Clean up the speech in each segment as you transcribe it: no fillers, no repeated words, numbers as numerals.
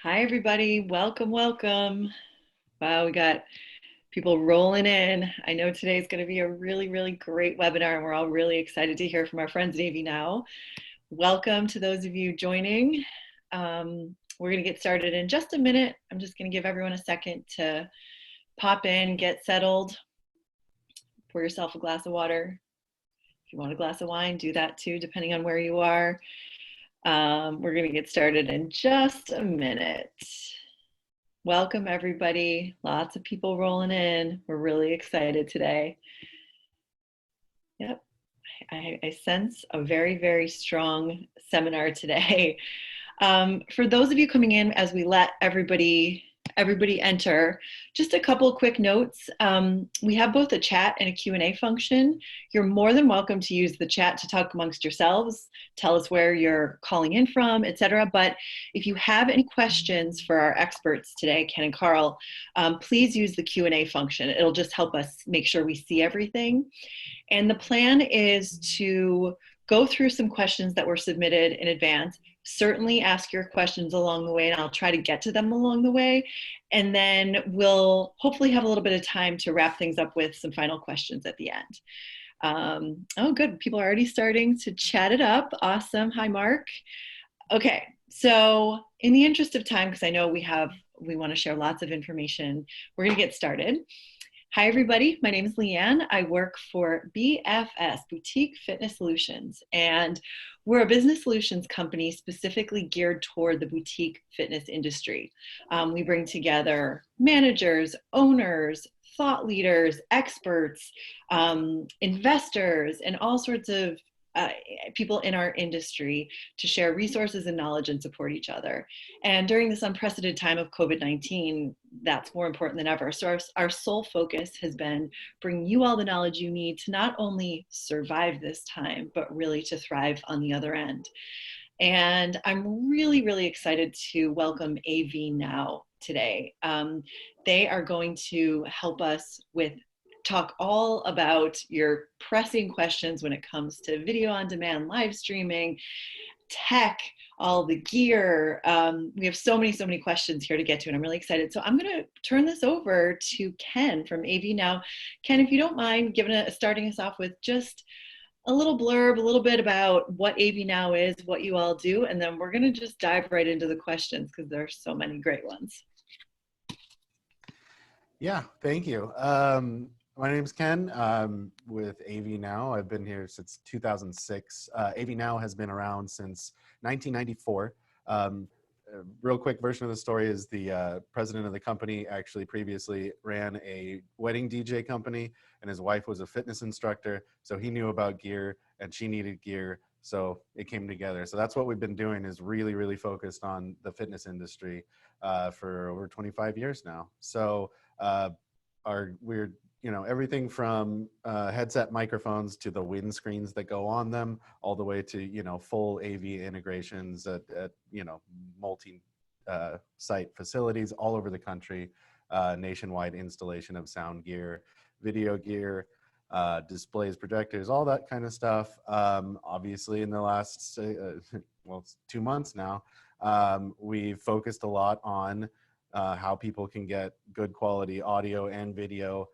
Hi, everybody. Welcome, welcome. Wow, we got people rolling in. I know today is going to be a really, really great webinar, and we're all really excited to hear from our friends at AVNow. Welcome to those of you joining. We're going to get started in just a minute. I'm just going to give everyone a second to pop in, get settled, pour yourself a glass of water. If you want a glass of wine, do that too, depending on where you are. We're going to get started in just a minute. Welcome, everybody. Lots of people rolling in. We're really excited today. Yep, I sense a very, very strong seminar today. For those of you coming in as we let everybody enter, just a couple of quick notes. We have both a chat and a Q&A function. You're more than welcome to use the chat to talk amongst yourselves, tell us where you're calling in from, etc. But if you have any questions for our experts today, Ken and Carl, please use the Q&A function. It'll just help us make sure we see everything. And the plan is to go through some questions that were submitted in advance. Certainly ask your questions along the way, and I'll try to get to them along the way. And then we'll hopefully have a little bit of time to wrap things up with some final questions at the end. Oh, good. People are already starting to chat it up. Awesome. Hi, Mark. Okay. So in the interest of time, because I know we want to share lots of information, we're going to get started. Hi, everybody. My name is Leanne. I work for BFS, Boutique Fitness Solutions, and we're a business solutions company specifically geared toward the boutique fitness industry. We bring together managers, owners, thought leaders, experts, investors, and all sorts of people in our industry to share resources and knowledge and support each other. And during this unprecedented time of COVID-19, that's more important than ever. So our sole focus has been bringing you all the knowledge you need to not only survive this time, but really to thrive on the other end. And I'm really, really excited to welcome AVNow today. They are going to help us talk all about your pressing questions when it comes to video on demand, live streaming, tech, all the gear. We have so many questions here to get to, and I'm really excited. So I'm going to turn this over to Ken from AVNow. Ken, if you don't mind starting us off with just a little blurb, a little bit about what AVNow is, what you all do, and then we're going to just dive right into the questions because there are so many great ones. Yeah, thank you. My name is Ken. With AVNow. I've been here since 2006. AVNow has been around since 1994. A real quick version of the story is the president of the company actually previously ran a wedding DJ company, and his wife was a fitness instructor. So he knew about gear and she needed gear. So it came together. So that's what we've been doing, is really, really focused on the fitness industry for over 25 years now. So we're everything from headset microphones to the windscreens that go on them, all the way to, full AV integrations at multi-site facilities all over the country, nationwide installation of sound gear, video gear, displays, projectors, all that kind of stuff. Obviously, in the last, 2 months now, we've focused a lot on how people can get good quality audio and video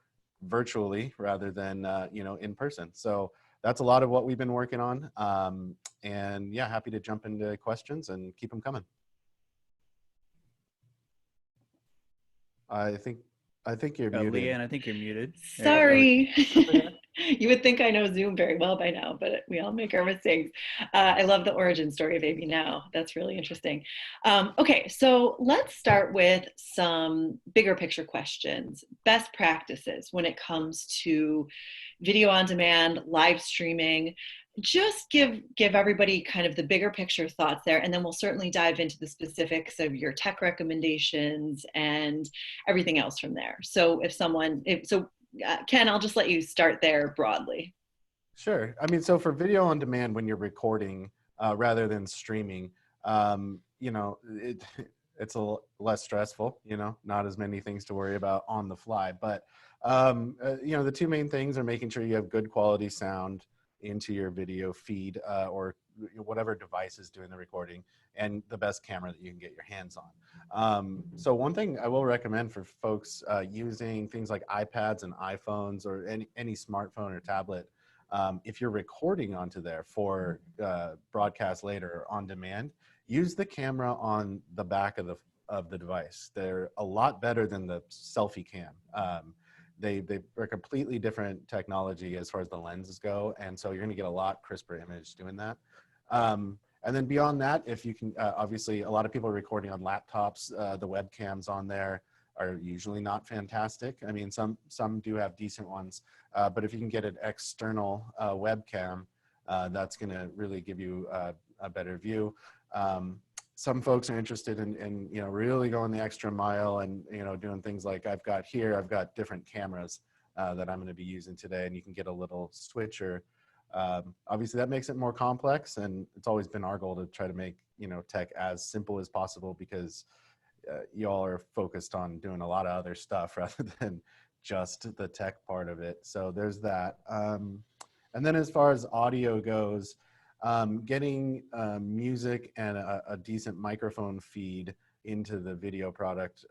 virtually rather than in person. So that's a lot of what we've been working on, and yeah, happy to jump into questions and keep them coming. I think you're muted. Leanne, I think you're muted. Sorry. You would think I know Zoom very well by now, but we all make our mistakes. I love the origin story of AVNow. That's really interesting. Okay, so let's start with some bigger picture questions. Best practices when it comes to video on demand, live streaming. Just give everybody kind of the bigger picture thoughts there, and then we'll certainly dive into the specifics of your tech recommendations and everything else from there. So Ken, I'll just let you start there broadly. Sure. I mean, so for video on demand, when you're recording rather than streaming, it's a less stressful, not as many things to worry about on the fly. But, the two main things are making sure you have good quality sound into your video feed or whatever device is doing the recording, and the best camera that you can get your hands on. So one thing I will recommend for folks using things like iPads and iPhones or any smartphone or tablet, if you're recording onto there for broadcast later or on demand, use the camera on the back of the device. They're a lot better than the selfie cam. They're completely different technology as far as the lenses go, and so you're going to get a lot crisper image doing that. And then beyond that, if you can, obviously a lot of people are recording on laptops. The webcams on there are usually not fantastic. I mean, some do have decent ones, but if you can get an external webcam, that's going to really give you a better view. Some folks are interested in really going the extra mile and doing things like I've got different cameras that I'm going to be using today, and you can get a little switcher. Obviously that makes it more complex, and it's always been our goal to try to make tech as simple as possible, because you all are focused on doing a lot of other stuff rather than just the tech part of it. So there's that. And then as far as audio goes, getting music and a decent microphone feed into the video product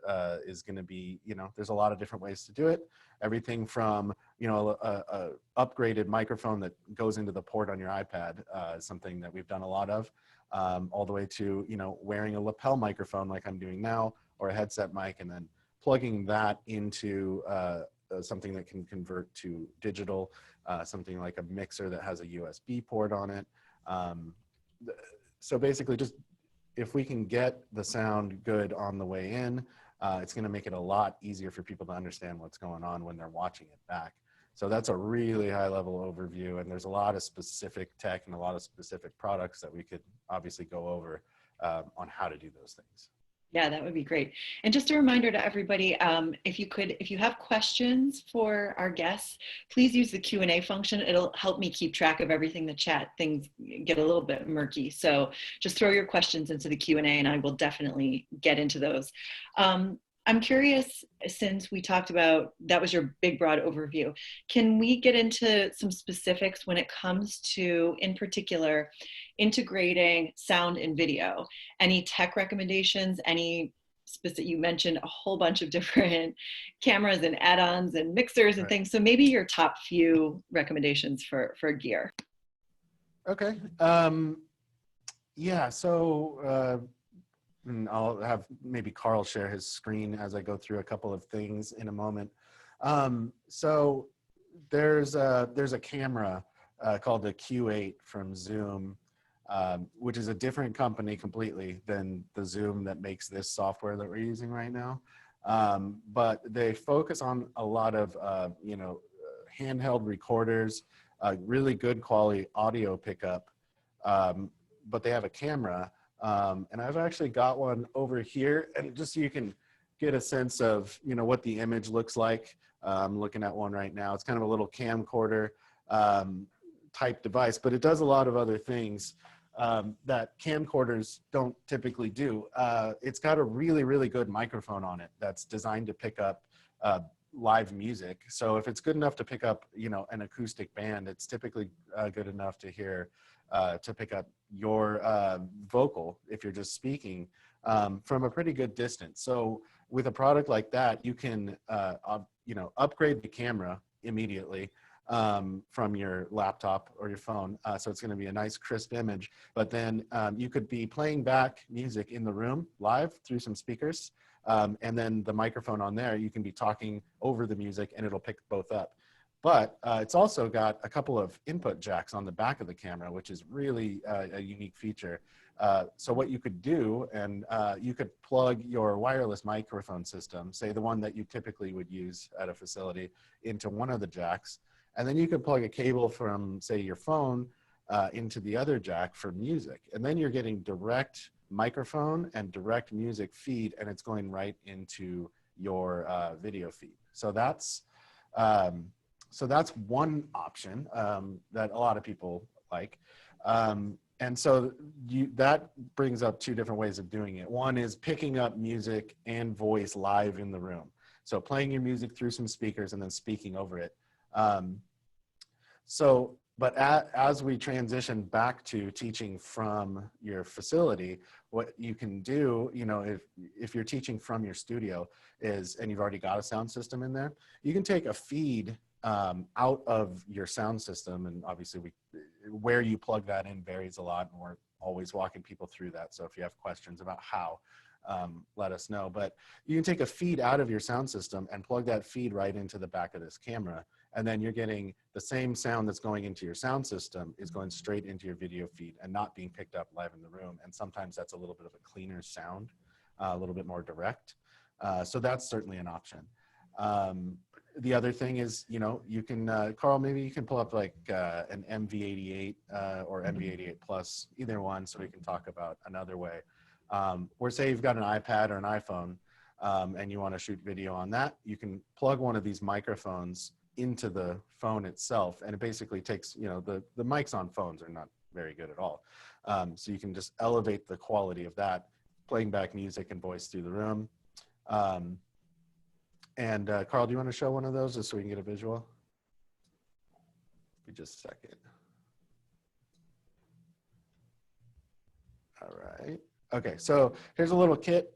is going to be, there's a lot of different ways to do it. Everything from, a upgraded microphone that goes into the port on your iPad is something that we've done a lot of, all the way to, wearing a lapel microphone like I'm doing now, or a headset mic, and then plugging that into something that can convert to digital, something like a mixer that has a USB port on it. So basically, just if we can get the sound good on the way in, it's going to make it a lot easier for people to understand what's going on when they're watching it back. So that's a really high level overview, and there's a lot of specific tech and a lot of specific products that we could obviously go over on how to do those things. Yeah, that would be great. And just a reminder to everybody, if you have questions for our guests, please use the Q&A function. It'll help me keep track of everything. The chat things get a little bit murky. So just throw your questions into the Q&A and I will definitely get into those. I'm curious, since we talked about, that was your big broad overview, can we get into some specifics when it comes to, in particular, integrating sound and video? Any tech recommendations, any specific, you mentioned a whole bunch of different cameras and add-ons and mixers and things. So maybe your top few recommendations for gear. Okay. Yeah, so and I'll have maybe Carl share his screen as I go through a couple of things in a moment. So there's a camera called the Q8 from Zoom, which is a different company completely than the Zoom that makes this software that we're using right now. But they focus on a lot of handheld recorders, really good quality audio pickup, but they have a camera. And I've actually got one over here, and just so you can get a sense of, what the image looks like. I'm looking at one right now. It's kind of a little camcorder type device, but it does a lot of other things that camcorders don't typically do. It's got a really, really good microphone on it that's designed to pick up live music. So if it's good enough to pick up, an acoustic band, it's typically good enough to hear to pick up your vocal if you're just speaking from a pretty good distance. So with a product like that, you can upgrade the camera immediately from your laptop or your phone. So it's going to be a nice crisp image, but then you could be playing back music in the room live through some speakers. And then the microphone on there, you can be talking over the music and it'll pick both up. But it's also got a couple of input jacks on the back of the camera, which is really a unique feature. So what you could do, and you could plug your wireless microphone system, say the one that you typically would use at a facility, into one of the jacks. And then you could plug a cable from, say, your phone into the other jack for music. And then you're getting direct microphone and direct music feed, and it's going right into your video feed. So that's one option that a lot of people like. And so that brings up two different ways of doing it. One is picking up music and voice live in the room. So playing your music through some speakers and then speaking over it. So but as we transition back to teaching from your facility, what you can do, you know, if you're teaching from your studio is, and you've already got a sound system in there, you can take a feed out of your sound system. And obviously where you plug that in varies a lot, and we're always walking people through that. So if you have questions about how, let us know. But you can take a feed out of your sound system and plug that feed right into the back of this camera. And then you're getting the same sound that's going into your sound system is going straight into your video feed and not being picked up live in the room. And sometimes that's a little bit of a cleaner sound, a little bit more direct. So that's certainly an option. The other thing is, you know, you can, Carl, maybe you can pull up like an MV88 or MV88 Plus, either one, so we can talk about another way. Or say you've got an iPad or an iPhone and you want to shoot video on that, you can plug one of these microphones into the phone itself, and it basically takes, you know, the mics on phones are not very good at all. So you can just elevate the quality of that, playing back music and voice through the room. Carl, do you want to show one of those just so we can get a visual? Give me just a second. All right. Okay, so here's a little kit.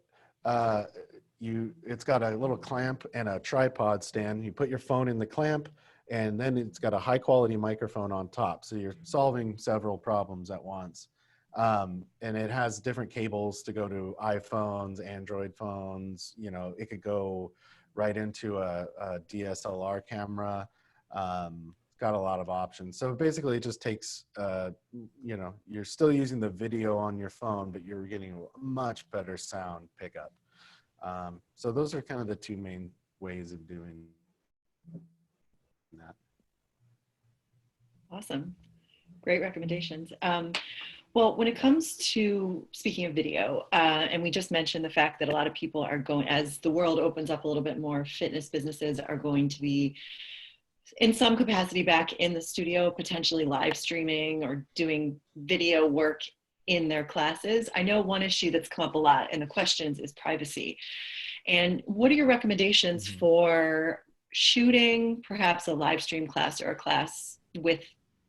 It's got a little clamp and a tripod stand. You put your phone in the clamp, and then it's got a high quality microphone on top. So you're solving several problems at once. And it has different cables to go to iPhones, Android phones. You know, it could go right into a DSLR camera. It's got a lot of options. So basically it just takes, you know, you're still using the video on your phone, but you're getting a much better sound pickup. So those are kind of the two main ways of doing that. Awesome. Great recommendations. Well, when it comes to speaking of video, and we just mentioned the fact that a lot of people are going, as the world opens up a little bit more, fitness businesses are going to be in some capacity back in the studio, potentially live streaming or doing video work in their classes. I know one issue that's come up a lot in the questions is privacy. And what are your recommendations for shooting perhaps a live stream class or a class with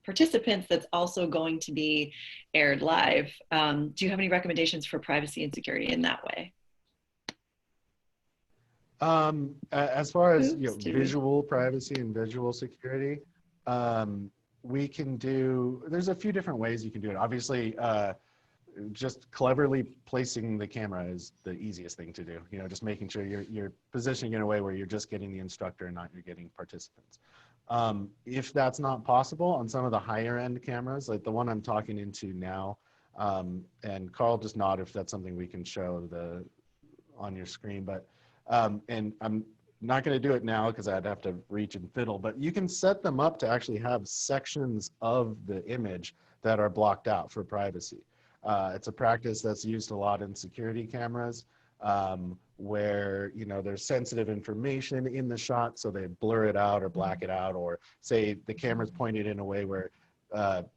participants that's also going to be aired live? Do you have any recommendations for privacy and security in that way? As far as visual privacy and visual security, we can do, there's a few different ways you can do it. Obviously, just cleverly placing the camera is the easiest thing to do. You know, just making sure you're positioning in a way where you're just getting the instructor and not you're getting participants. If that's not possible on some of the higher end cameras, like the one I'm talking into now, and Carl, just nod if that's something we can show on your screen, but and I'm not going to do it now because I'd have to reach and fiddle, but you can set them up to actually have sections of the image that are blocked out for privacy. It's a practice that's used a lot in security cameras, where, you know, there's sensitive information in the shot, so they blur it out or black it out, or say the camera's pointed in a way where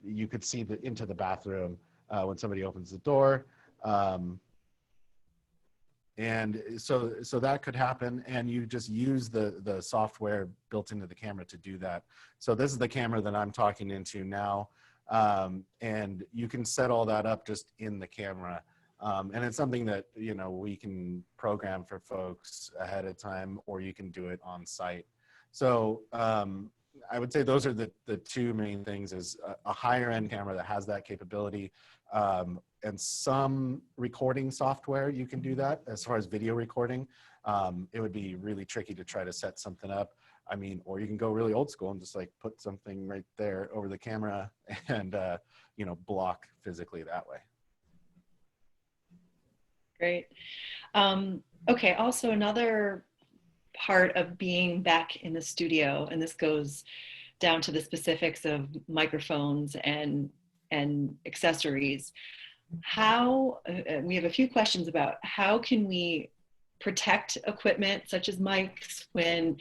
you could see into the bathroom when somebody opens the door. And so that could happen, and you just use the software built into the camera to do that. So this is the camera that I'm talking into now, and you can set all that up just in the camera. And it's something that, you know, we can program for folks ahead of time, or you can do it on site. So I would say those are the two main things: is a higher end camera that has that capability, and some recording software you can do that. As far as video recording, it would be really tricky to try to set something up. I mean, or you can go really old school and just like put something right there over the camera and, you know, block physically that way. Great. Okay, also another part of being back in the studio, and this goes down to the specifics of microphones and accessories. How, we have a few questions about how can we protect equipment such as mics when,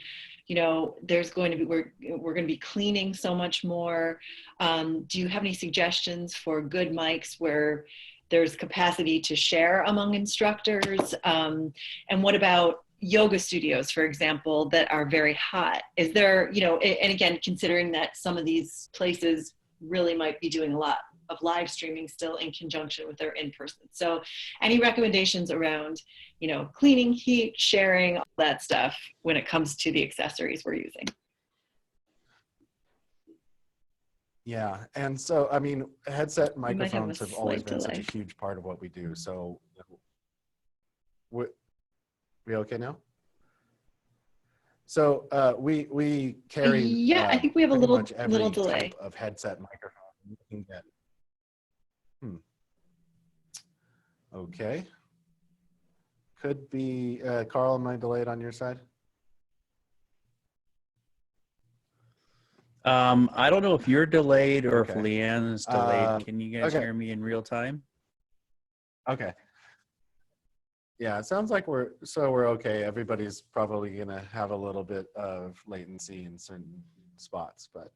you know, there's going to be, we're going to be cleaning so much more. Do you have any suggestions for good mics where there's capacity to share among instructors? And what about yoga studios, for example, that are very hot? Is there, you know, and again, considering that some of these places really might be doing a lot of live streaming still in conjunction with their in-person. So any recommendations around, cleaning, heat, sharing, all that stuff when it comes to the accessories we're using? Yeah, and so I mean, headset We might have a microphones have always slight been such a delay. huge part of what we do. So, we okay now? So we carry Yeah, I think we have a pretty little much little every delay. type of headset microphone you can get. Okay, could be Carl. Am I delayed on your side? I don't know if you're delayed or if Okay. Leanne's delayed. Can you guys Okay. hear me in real time? Okay. Yeah, it sounds like we're okay. Everybody's probably gonna have a little bit of latency in certain spots, but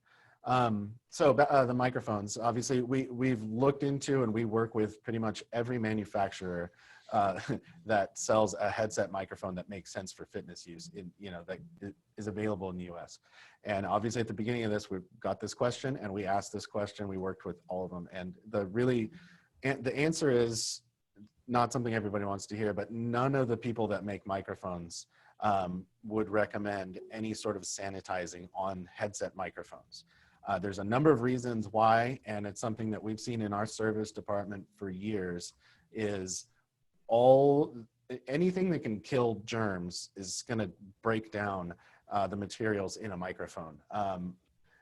the microphones. Obviously, we've looked into and we work with pretty much every manufacturer that sells a headset microphone that makes sense for fitness use. That is available in the U.S. And obviously, at the beginning of this, we got this question and we asked this question. We worked with all of them, and the answer is not something everybody wants to hear, but none of the people that make microphones would recommend any sort of sanitizing on headset microphones. There's a number of reasons why, and it's something that we've seen in our service department for years, is anything that can kill germs is gonna break down the materials in a microphone.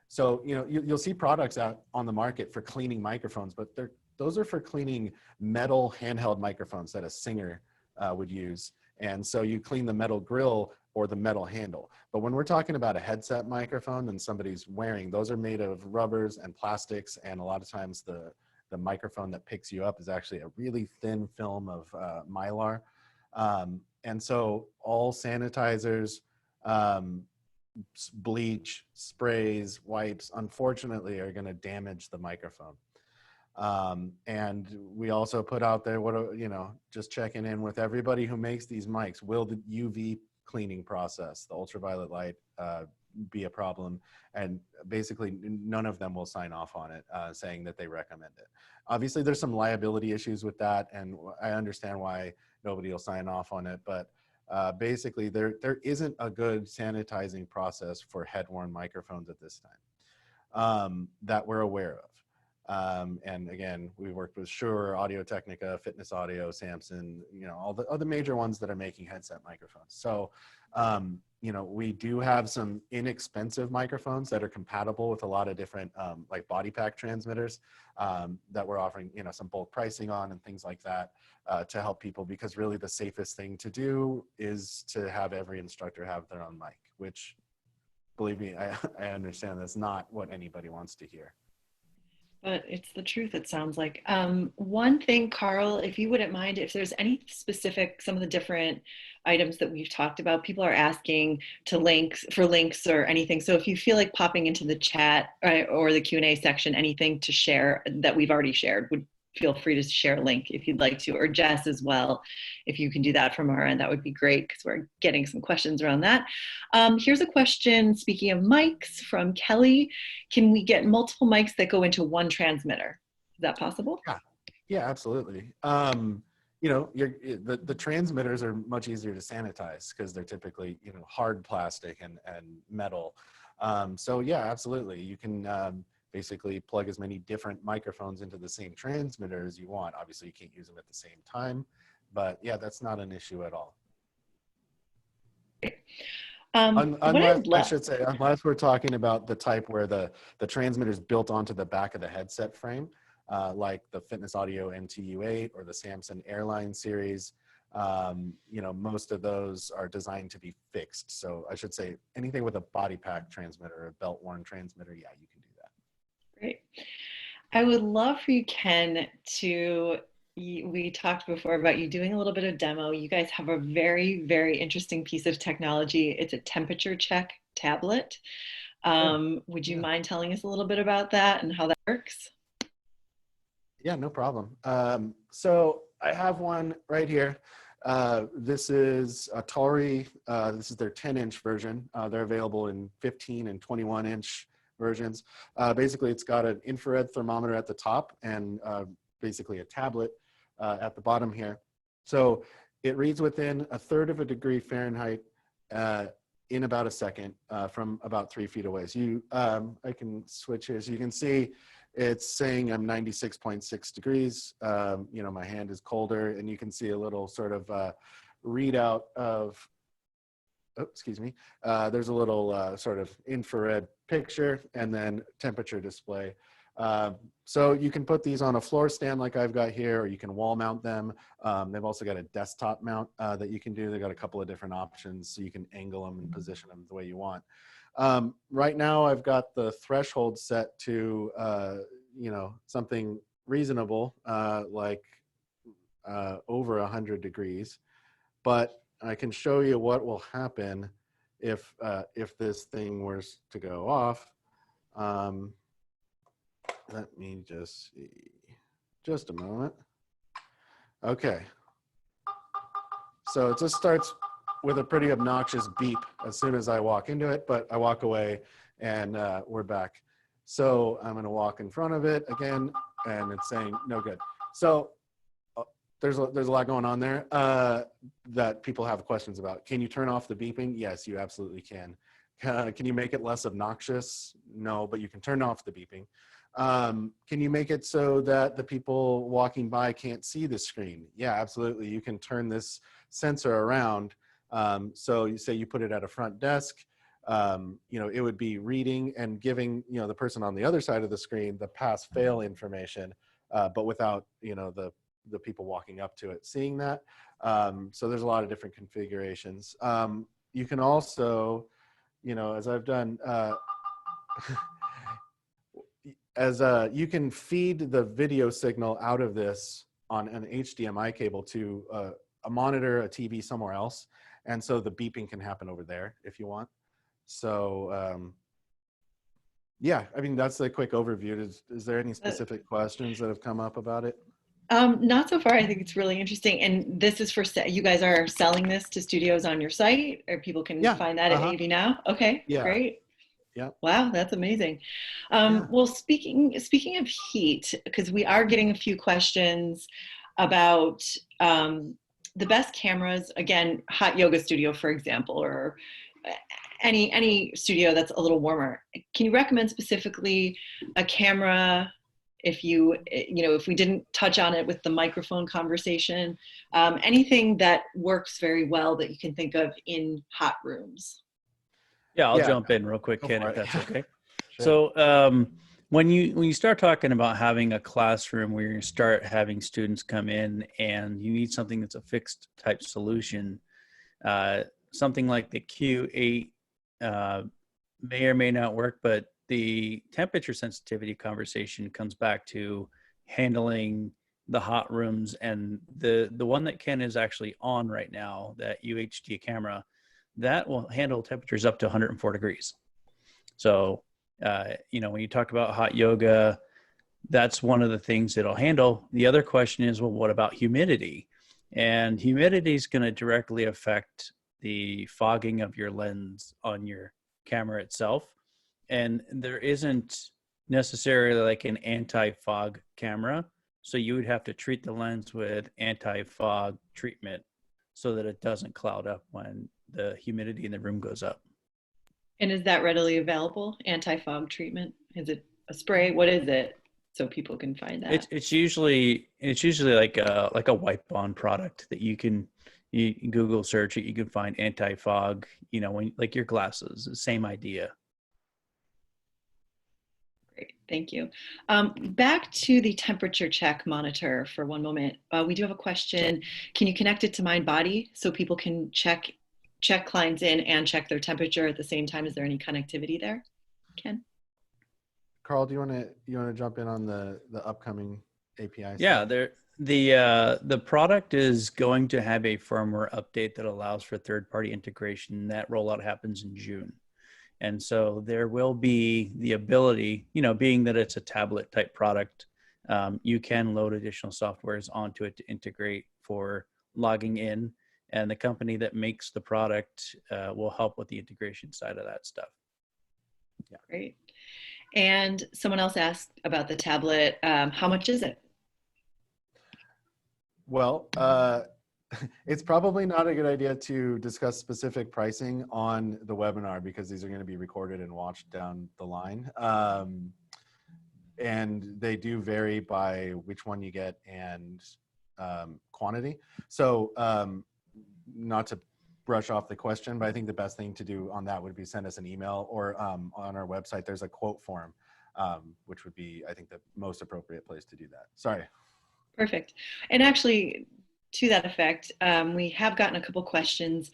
So you'll see products out on the market for cleaning microphones, but those are for cleaning metal handheld microphones that a singer would use. And so you clean the metal grill or the metal handle. But when we're talking about a headset microphone and somebody's wearing, those are made of rubbers and plastics. And a lot of times the microphone that picks you up is actually a really thin film of Mylar. And so all sanitizers, bleach, sprays, wipes, unfortunately, are going to damage the microphone. And we also put out there, just checking in with everybody who makes these mics. Will the UV cleaning process, the ultraviolet light, be a problem? And basically none of them will sign off on it, saying that they recommend it. Obviously there's some liability issues with that, and I understand why nobody will sign off on it, but basically there isn't a good sanitizing process for head-worn microphones at this time that we're aware of. And again, we worked with Shure, Audio-Technica, Fitness Audio, Samson, all the major ones that are making headset microphones. So, we do have some inexpensive microphones that are compatible with a lot of different like body pack transmitters that we're offering, some bulk pricing on and things like that to help people, because really the safest thing to do is to have every instructor have their own mic, which, believe me, I understand that's not what anybody wants to hear. But it's the truth, it sounds like. One thing, Carl, if you wouldn't mind, if there's any specific, some of the different items that we've talked about, people are asking for links or anything. So if you feel like popping into the chat or the Q&A section, anything to share that we've already shared, would feel free to share a link if you'd like to, or Jess as well. If you can do that from our end, that would be great, because we're getting some questions around that. Here's a question, speaking of mics, from Kelly. Can we get multiple mics that go into one transmitter? Is that possible? Yeah, absolutely. The transmitters are much easier to sanitize because they're typically, hard plastic and metal. So yeah, absolutely. You can basically plug as many different microphones into the same transmitter as you want. Obviously you can't use them at the same time, but yeah, that's not an issue at all. Unless we're talking about the type where the transmitter is built onto the back of the headset frame, like the Fitness Audio MTU8 or the Samson Airline series. Most of those are designed to be fixed. So I should say anything with a body pack transmitter or a belt worn transmitter, yeah, you can do that. Great. I would love for you, Ken, we talked before about you doing a little bit of demo. You guys have a very, very interesting piece of technology. It's a temperature check tablet. Would you mind telling us a little bit about that and how that works? Yeah, no problem. So I have one right here. This is a Atari. This is their 10-inch version. They're available in 15 and 21-inch versions. Basically, it's got an infrared thermometer at the top and basically a tablet at the bottom here. So it reads within 1/3 of a degree Fahrenheit in about a second from about 3 feet away. So I can switch here. So you can see it's saying I'm 96.6 degrees. My hand is colder, and you can see a little sort of readout of, oh, excuse me. There's a little sort of infrared picture and then temperature display. So you can put these on a floor stand like I've got here, or you can wall mount them. They've also got a desktop mount that you can do. They've got a couple of different options, so you can angle them and position them the way you want. Right now I've got the threshold set to, something reasonable, like over 100 degrees, but I can show you what will happen if this thing were to go off. Let me just see, just a moment. Okay. So it just starts with a pretty obnoxious beep as soon as I walk into it, but I walk away and we're back. So I'm gonna walk in front of it again, and it's saying no good. So there's a lot going on there that people have questions about. Can you turn off the beeping? Yes, you absolutely can. Can you make it less obnoxious? No, but you can turn off the beeping. Can you make it so that the people walking by can't see the screen? Yeah, absolutely. You can turn this sensor around. So you say you put it at a front desk, it would be reading and giving, the person on the other side of the screen the pass fail information, but without, the people walking up to it seeing that. So there's a lot of different configurations. You can also, as I've done, you can feed the video signal out of this on an HDMI cable to a monitor, a TV somewhere else. And so the beeping can happen over there if you want. So yeah, I mean, that's a quick overview. Is there any specific questions that have come up about it? Not so far. I think it's really interesting. And this is you guys are selling this to studios on your site, or people can find that at AVNow? Okay, great. Yeah. Wow, that's amazing. Well, speaking of heat, because we are getting a few questions about the best cameras, again, hot yoga studio, for example, or any studio that's a little warmer. Can you recommend specifically a camera if we didn't touch on it with the microphone conversation, anything that works very well that you can think of in hot rooms? Yeah, I'll jump in real quick, Ken, if that's okay. Sure. So when you start talking about having a classroom where you start having students come in and you need something that's a fixed type solution, something like the Q8 may or may not work, but the temperature sensitivity conversation comes back to handling the hot rooms, and the one that Ken is actually on right now, that UHD camera, that will handle temperatures up to 104 degrees. So, when you talk about hot yoga, that's one of the things it'll handle. The other question is, well, what about humidity? And humidity is going to directly affect the fogging of your lens on your camera itself. And there isn't necessarily like an anti-fog camera. So you would have to treat the lens with anti-fog treatment so that it doesn't cloud up when the humidity in the room goes up. And is that readily available, anti-fog treatment? Is it a spray? What is it? So people can find that. It's usually like a wipe-on product that you Google search it, you can find anti-fog, when like your glasses, same idea. Great, thank you. Back to the temperature check monitor for one moment. We do have a question. Can you connect it to Mind Body so people can check clients in and check their temperature at the same time? Is there any connectivity there, Ken? Carl, do you want to jump in on the upcoming API? Yeah, the product is going to have a firmware update that allows for third-party integration. That rollout happens in June. And so there will be the ability, being that it's a tablet type product, you can load additional softwares onto it to integrate for logging in. And the company that makes the product will help with the integration side of that stuff. Yeah. Great. And someone else asked about the tablet. How much is it? Well, it's probably not a good idea to discuss specific pricing on the webinar because these are going to be recorded and watched down the line. And they do vary by which one you get and quantity. So not to brush off the question, but I think the best thing to do on that would be send us an email, or on our website, there's a quote form, which would be, I think, the most appropriate place to do that. Sorry. Perfect. And actually, to that effect, we have gotten a couple questions.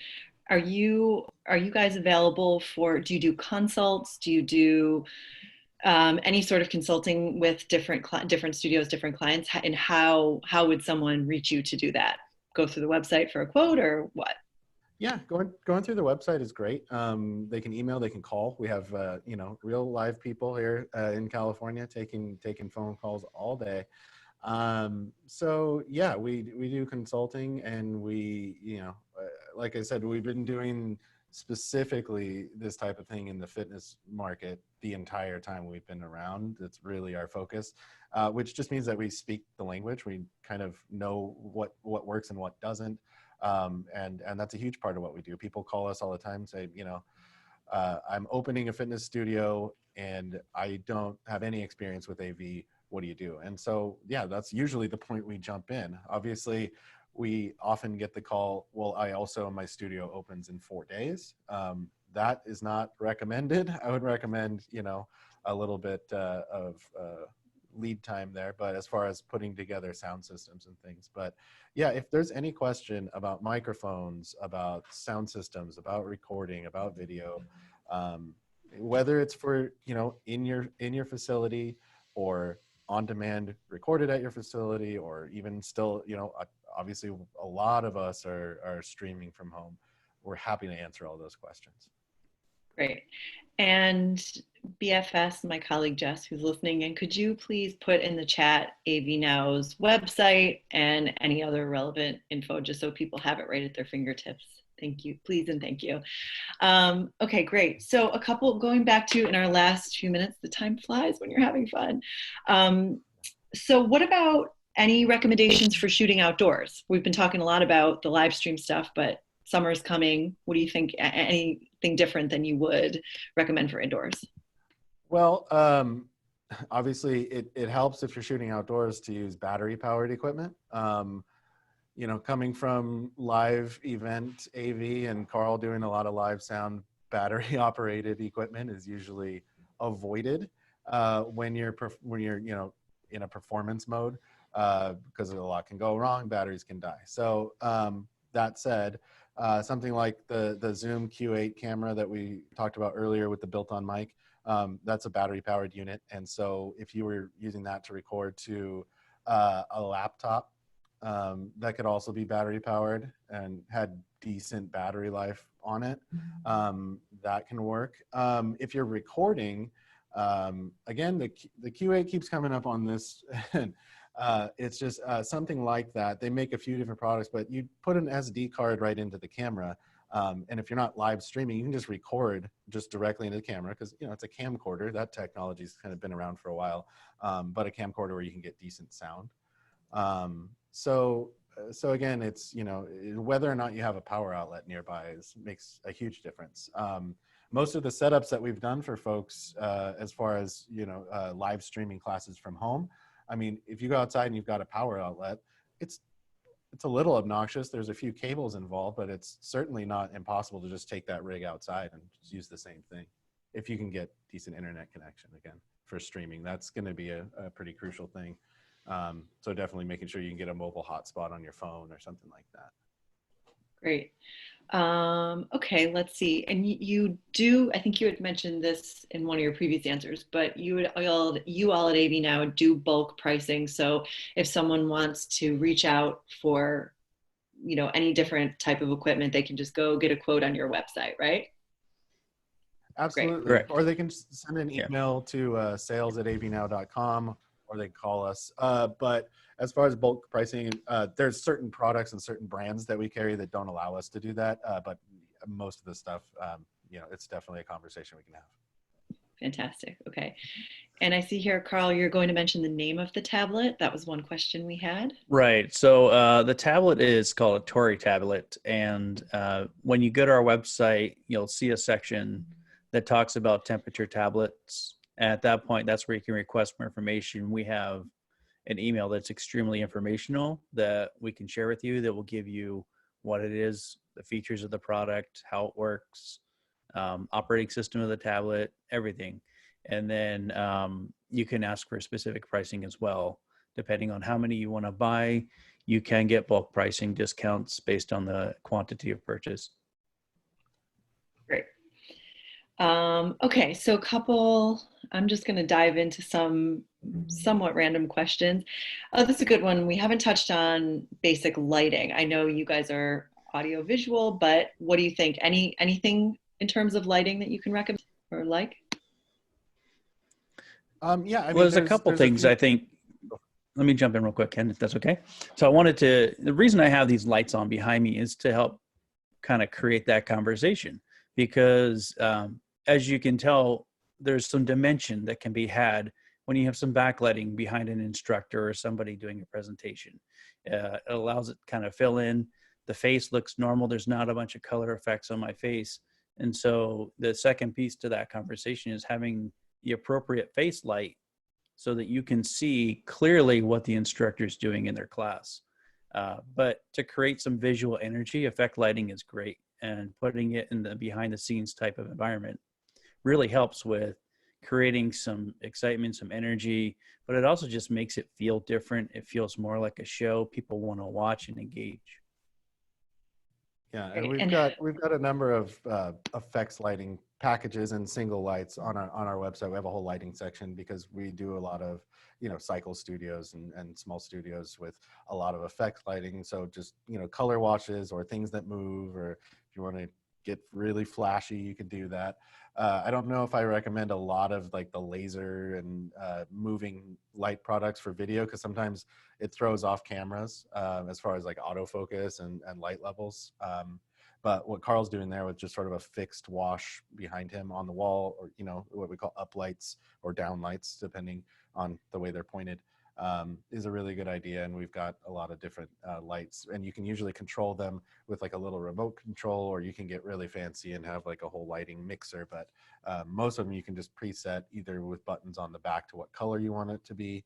Are you guys available for? Do you do consults? Do you do any sort of consulting with different studios, different clients? And how would someone reach you to do that? Go through the website for a quote, or what? Yeah, going through the website is great. They can email, they can call. We have real live people here in California taking phone calls all day. So yeah, we do consulting, and like I said, we've been doing specifically this type of thing in the fitness market the entire time we've been around. It's really our focus, which just means that we speak the language. We kind of know what works and what doesn't. And that's a huge part of what we do. People call us all the time, say, I'm opening a fitness studio and I don't have any experience with AV. What do you do? And so, yeah, that's usually the point we jump in. Obviously, we often get the call, well, my studio opens in 4 days. That is not recommended. I would recommend, a little bit of lead time there, but as far as putting together sound systems and things. But yeah, if there's any question about microphones, about sound systems, about recording, about video, whether it's for, in your facility, or on demand recorded at your facility, or even still, obviously a lot of us are streaming from home. We're happy to answer all those questions. Great. And BFS, my colleague Jess, who's listening, and could you please put in the chat AVNow's website and any other relevant info, just so people have it right at their fingertips? Thank you, please, and thank you. Okay, great. So going back to, in our last few minutes, the time flies when you're having fun. So what about any recommendations for shooting outdoors? We've been talking a lot about the live stream stuff, but summer's coming. What do you think? Anything different than you would recommend for indoors? Well, obviously it helps if you're shooting outdoors to use battery powered equipment. Coming from live event AV and Carl doing a lot of live sound, battery operated equipment is usually avoided when you're in a performance mode, because a lot can go wrong, batteries can die. So that said, something like the Zoom Q8 camera that we talked about earlier with the built-on mic, that's a battery-powered unit. And so if you were using that to record to a laptop, that could also be battery-powered and had decent battery life on it, that can work. If you're recording, again, the Q8 keeps coming up on this. It's just something like that. They make a few different products, but you put an SD card right into the camera. And if you're not live streaming, you can just record just directly into the camera, because it's a camcorder. That technology's kind of been around for a while, but a camcorder where you can get decent sound. So again, it's whether or not you have a power outlet nearby makes a huge difference. Most of the setups that we've done for folks, as far as live streaming classes from home, I mean, if you go outside and you've got a power outlet, it's a little obnoxious. There's a few cables involved, but it's certainly not impossible to just take that rig outside and just use the same thing. If you can get decent internet connection, again, for streaming, that's going to be a pretty crucial thing. So definitely making sure you can get a mobile hotspot on your phone or something like that. Great. Okay, let's see. And you do, I think you had mentioned this in one of your previous answers, but you all at AVNow do bulk pricing. So if someone wants to reach out for, any different type of equipment, they can just go get a quote on your website, right? Absolutely. Correct. Or they can send an email to sales@avnow.com, or they can call us. But as far as bulk pricing, there's certain products and certain brands that we carry that don't allow us to do that. But most of the stuff, it's definitely a conversation we can have. Fantastic. Okay. And I see here, Carl, you're going to mention the name of the tablet. That was one question we had. Right. So the tablet is called a Tori tablet. And when you go to our website, you'll see a section that talks about temperature tablets. At that point, that's where you can request more information. We have an email that's extremely informational that we can share with you that will give you what it is, the features of the product, how it works, operating system of the tablet, everything. And then you can ask for specific pricing as well. Depending on how many you want to buy, you can get bulk pricing discounts based on the quantity of purchase. Great. Okay, so I'm just going to dive into some somewhat random questions. Oh, this is a good one. We haven't touched on basic lighting. I know you guys are audio visual, but what do you think? Anything in terms of lighting that you can recommend or like? Yeah, I Well, mean, there's a couple there's a things few. I think. Let me jump in real quick, Ken, if that's okay. So the reason I have these lights on behind me is to help kind of create that conversation because as you can tell, there's some dimension that can be had when you have some backlighting behind an instructor or somebody doing a presentation. It allows it to kind of fill in. The face looks normal. There's not a bunch of color effects on my face. And so the second piece to that conversation is having the appropriate face light so that you can see clearly what the instructor is doing in their class. But to create some visual energy, effect lighting is great. And putting it in the behind the scenes type of environment really helps with creating some excitement, some energy, but it also just makes it feel different. It feels more like a show. People want to watch and engage. Yeah, and Great. we've got a number of effects lighting packages and single lights on our website. We have a whole lighting section because we do a lot of cycle studios and small studios with a lot of effects lighting. So just color washes or things that move, or if you want to get really flashy, you can do that. I don't know if I recommend a lot of like the laser and moving light products for video because sometimes it throws off cameras as far as like autofocus and light levels. But what Carl's doing there with just sort of a fixed wash behind him on the wall, or what we call up lights or down lights, depending on the way they're pointed, is a really good idea. And we've got a lot of different lights, and you can usually control them with like a little remote control, or you can get really fancy and have like a whole lighting mixer. But most of them you can just preset either with buttons on the back to what color you want it to be.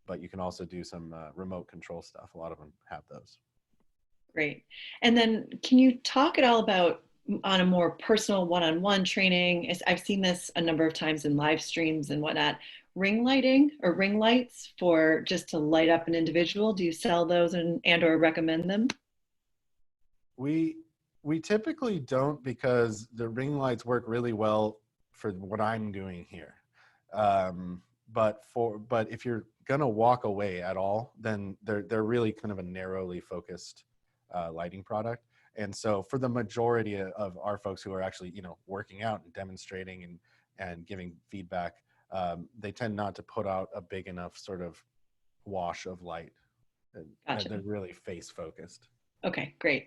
But you can also do some remote control stuff. A lot of them have those. Great. And then can you talk at all about on a more personal one-on-one training? I've seen this a number of times in live streams and whatnot, ring lighting or ring lights for just to light up an individual. Do you sell those and or recommend them? We typically don't, because the ring lights work really well for what I'm doing here. But if you're gonna walk away at all, then they're really kind of a narrowly focused lighting product. And so for the majority of our folks who are actually working out and demonstrating and giving feedback, they tend not to put out a big enough sort of wash of light. Gotcha. They're really face focused. Okay, great.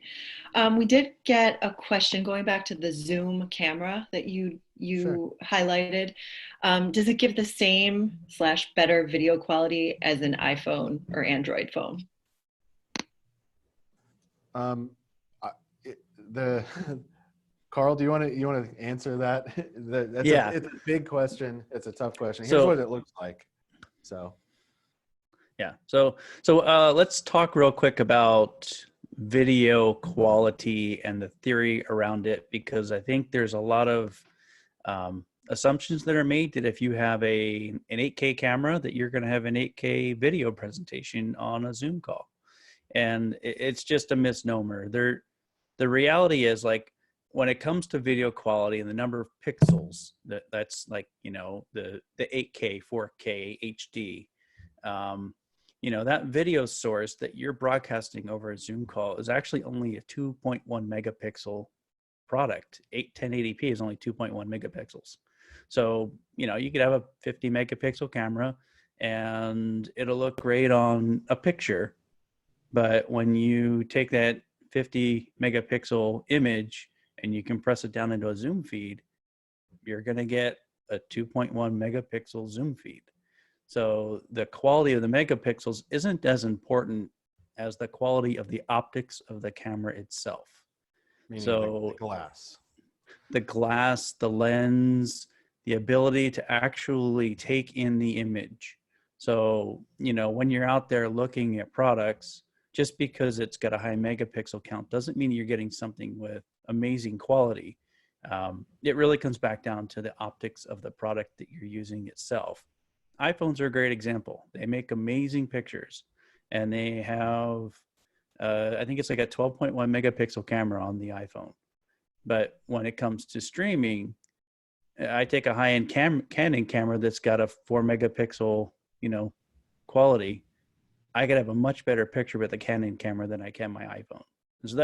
We did get a question going back to the Zoom camera that you Sure. highlighted. Does it give the same / better video quality as an iPhone or Android phone? Carl, do you want to answer that? It's a big question. It's a tough question. Here's what it looks like. So let's talk real quick about video quality and the theory around it, because I think there's a lot of assumptions that are made that if you have an 8K camera, that you're going to have an 8K video presentation on a Zoom call. And it's just a misnomer. The reality is, like, when it comes to video quality and the number of pixels, that's like, the 8K, 4K, HD, that video source that you're broadcasting over a Zoom call is actually only a 2.1 megapixel product. 1080p is only 2.1 megapixels. So, you could have a 50 megapixel camera and it'll look great on a picture. But when you take that 50 megapixel image and you compress it down into a Zoom feed, you're going to get a 2.1 megapixel zoom feed. So the quality of the megapixels isn't as important as the quality of the optics of the camera itself. Meaning So the glass. the glass, the lens, the ability to actually take in the image. So, you know, when you're out there looking at products, just because it's got a high megapixel count doesn't mean you're getting something with amazing quality. It really comes back down to the optics of the product that you're using itself. iPhones are a great example. They make amazing pictures, and they have, I think it's like a 12.1 megapixel camera on the iPhone. But when it comes to streaming, I take a high-end Canon camera that's got a 4 megapixel, you know, quality. I could have a much better picture with a Canon camera than I can my iPhone. So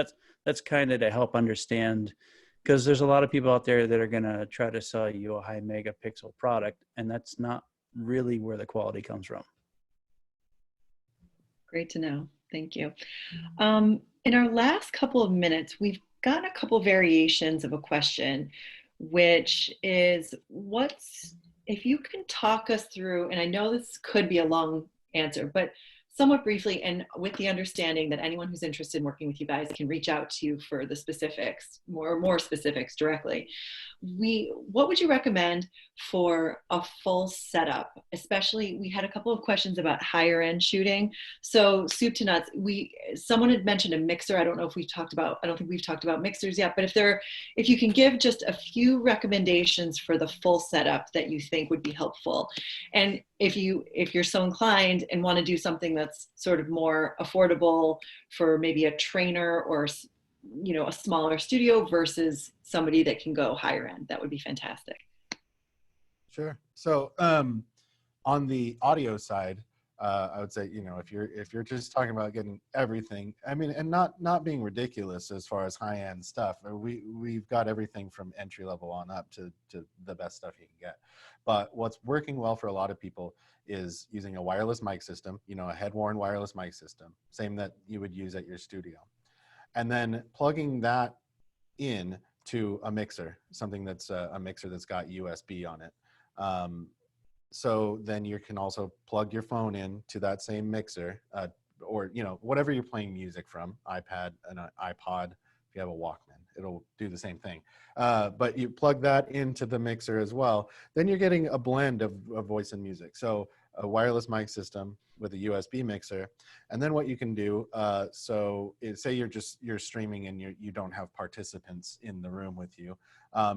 that's kind of to help understand, because there's a lot of people out there that are going to try to sell you a high megapixel product, and that's not really where the quality comes from. Great to know. Thank you. In our last couple of minutes, we've gotten a couple variations of a question, which is if you can talk us through, and I know this could be a long answer, but somewhat briefly, and with the understanding that anyone who's interested in working with you guys can reach out to you for the specifics, more specifics directly. What would you recommend for a full setup? Especially, we had a couple of questions about higher end shooting. So soup to nuts, someone had mentioned a mixer. I don't know if I don't think we've talked about mixers yet, but if you can give just a few recommendations for the full setup that you think would be helpful. And if you're so inclined and want to do something that's sort of more affordable for maybe a trainer or, you know, a smaller studio versus somebody that can go higher end, that would be fantastic. Sure. So on the audio side, I would say, you know, if you're just talking about getting everything, I mean, and not being ridiculous as far as high end stuff, we've got everything from entry level on up to the best stuff you can get. But what's working well for a lot of people is using a wireless mic system, you know, a head-worn wireless mic system, same that you would use at your studio, and then plugging that in to a mixer, something that's a mixer that's got USB on it. So then you can also plug your phone in to that same mixer, or, you know, whatever you're playing music from, iPad, an iPod, if you have a Walkman, it'll do the same thing. But you plug that into the mixer as well, then you're getting a blend of voice and music. So a wireless mic system with a USB mixer. And then what you can do, say you're streaming and you don't have participants in the room with you,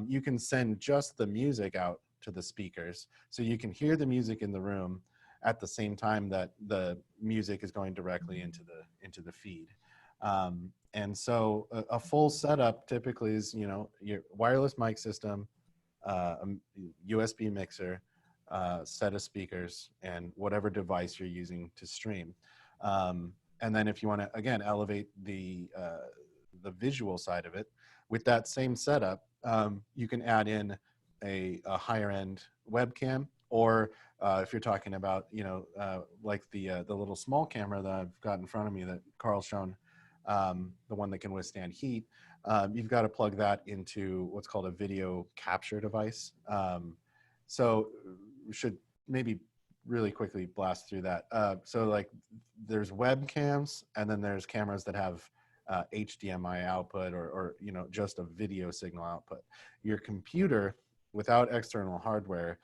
you can send just the music out to the speakers, so you can hear the music in the room at the same time that the music is going directly into the feed. And so a full setup typically is, you know, your wireless mic system, a USB mixer, set of speakers, and whatever device you're using to stream. And then if you want to, again, elevate the visual side of it, with that same setup, you can add in a higher end webcam, or if you're talking about, you know, like the little small camera that I've got in front of me that Carl's shown, the one that can withstand heat, you've got to plug that into what's called a video capture device. So we should maybe really quickly blast through that. So like there's webcams, and then there's cameras that have HDMI output, or you know, just a video signal output. Your computer without external hardware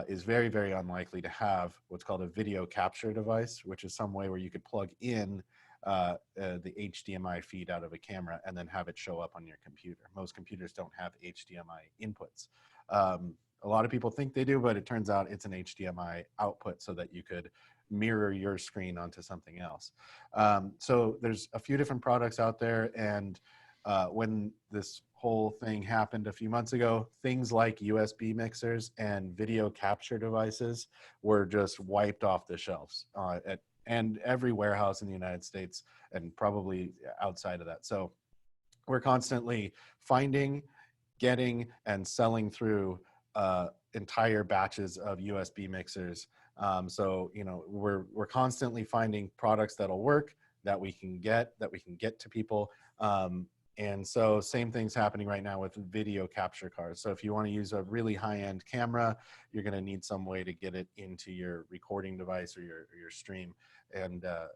is very, very unlikely to have what's called a video capture device, which is some way where you could plug in the HDMI feed out of a camera and then have it show up on your computer. Most computers don't have HDMI inputs. A lot of people think they do, but it turns out it's an HDMI output so that you could mirror your screen onto something else. So there's a few different products out there, and when this whole thing happened a few months ago, things like USB mixers and video capture devices were just wiped off the shelves and every warehouse in the United States, and probably outside of that. So we're constantly finding, getting, and selling through entire batches of USB mixers. So, you know, we're constantly finding products that'll work, that we can get to people. And so same thing's happening right now with video capture cards. So if you want to use a really high-end camera, you're going to need some way to get it into your recording device or your stream and a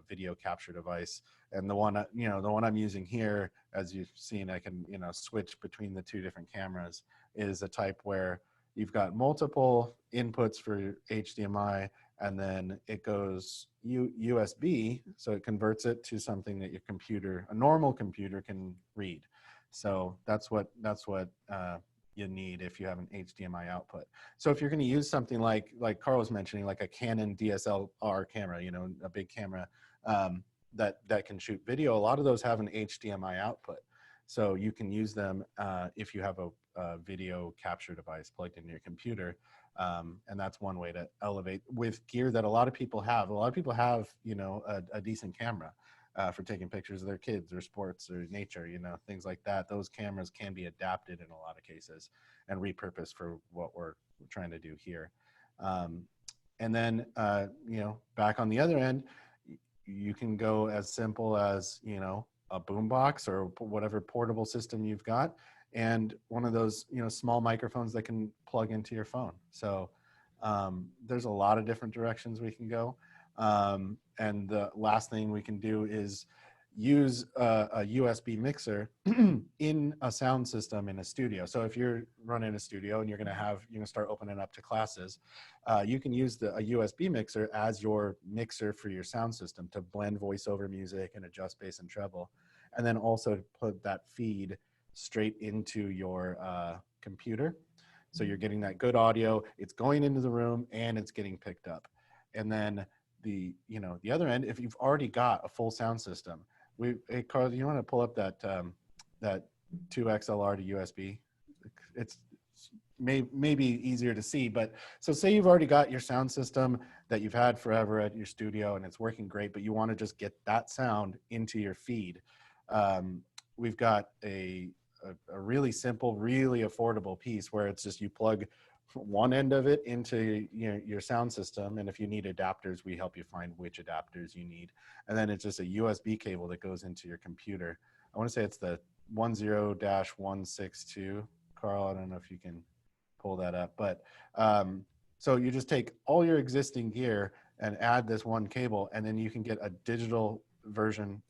video capture device. And the one, the one I'm using here, as you've seen, I can, switch between the two different cameras, is a type where you've got multiple inputs for HDMI, and then it goes USB, so it converts it to something that a normal computer can read. So that's what you need if you have an HDMI output. So if you're going to use something like Carl was mentioning, like a Canon DSLR camera, a big camera that can shoot video, a lot of those have an HDMI output. So you can use them if you have a video capture device plugged into your computer. And that's one way to elevate with gear that a lot of people have. A lot of people have, a decent camera for taking pictures of their kids or sports or nature, things like that. Those cameras can be adapted in a lot of cases and repurposed for what we're trying to do here. And then, back on the other end, you can go as simple as, a boombox or whatever portable system you've got, and one of those small microphones that can plug into your phone. So there's a lot of different directions we can go, and the last thing we can do is use a USB mixer in a sound system in a studio. So if you're running a studio and you're going to start opening up to classes, you can use a USB mixer as your mixer for your sound system to blend voiceover music and adjust bass and treble, and then also put that feed straight into your computer. So you're getting that good audio, it's going into the room, and it's getting picked up. And then the other end, if you've already got a full sound system, hey Carl, you want to pull up that 2XLR to USB? It's maybe easier to see, but so say you've already got your sound system that you've had forever at your studio and it's working great, but you want to just get that sound into your feed. We've got a really simple, really affordable piece where it's just you plug one end of it into your sound system, and if you need adapters, we help you find which adapters you need, and then it's just a USB cable that goes into your computer. I want to say it's the 10-162. Carl, I don't know if you can pull that up, but so you just take all your existing gear and add this one cable, and then you can get a digital version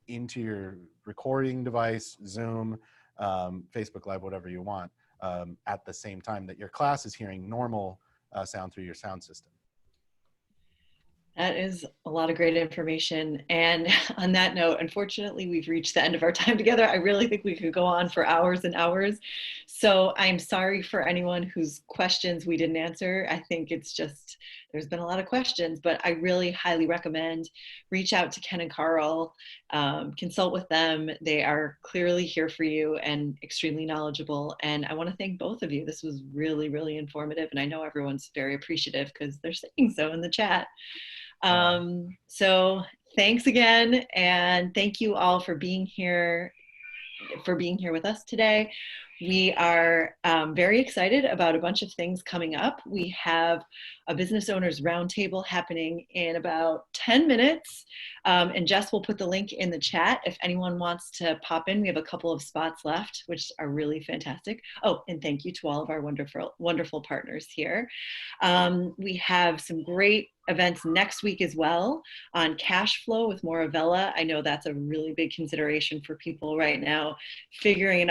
into your recording device, Zoom, Facebook Live, whatever you want, at the same time that your class is hearing normal sound through your sound system. That is a lot of great information. And on that note, unfortunately, we've reached the end of our time together. I really think we could go on for hours and hours. So I'm sorry for anyone whose questions we didn't answer. I think it's just, there's been a lot of questions, but I really highly recommend reach out to Ken and Carl, consult with them. They are clearly here for you and extremely knowledgeable. And I want to thank both of you. This was really, really informative. And I know everyone's very appreciative because they're saying so in the chat. So thanks again. And thank you all for being here with us today. We are very excited about a bunch of things coming up. We have a business owners roundtable happening in about 10 minutes. And Jess will put the link in the chat if anyone wants to pop in. We have a couple of spots left, which are really fantastic. Oh, and thank you to all of our wonderful, wonderful partners here. We have some great events next week as well on cash flow with Moravella. I know that's a really big consideration for people right now, figuring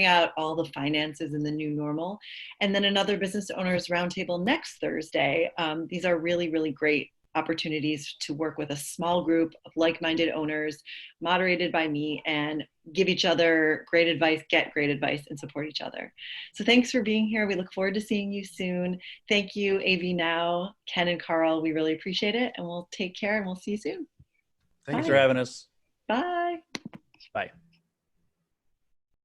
out all the finances in the new normal. And then another business owners roundtable next Thursday. These are really, really great opportunities to work with a small group of like-minded owners, moderated by me, and give each other great advice, get great advice, and support each other. So thanks for being here. We look forward to seeing you soon. Thank you, AVNow, Ken and Carl. We really appreciate it, and we'll take care, and we'll see you soon. Thanks for having us. Bye. Bye.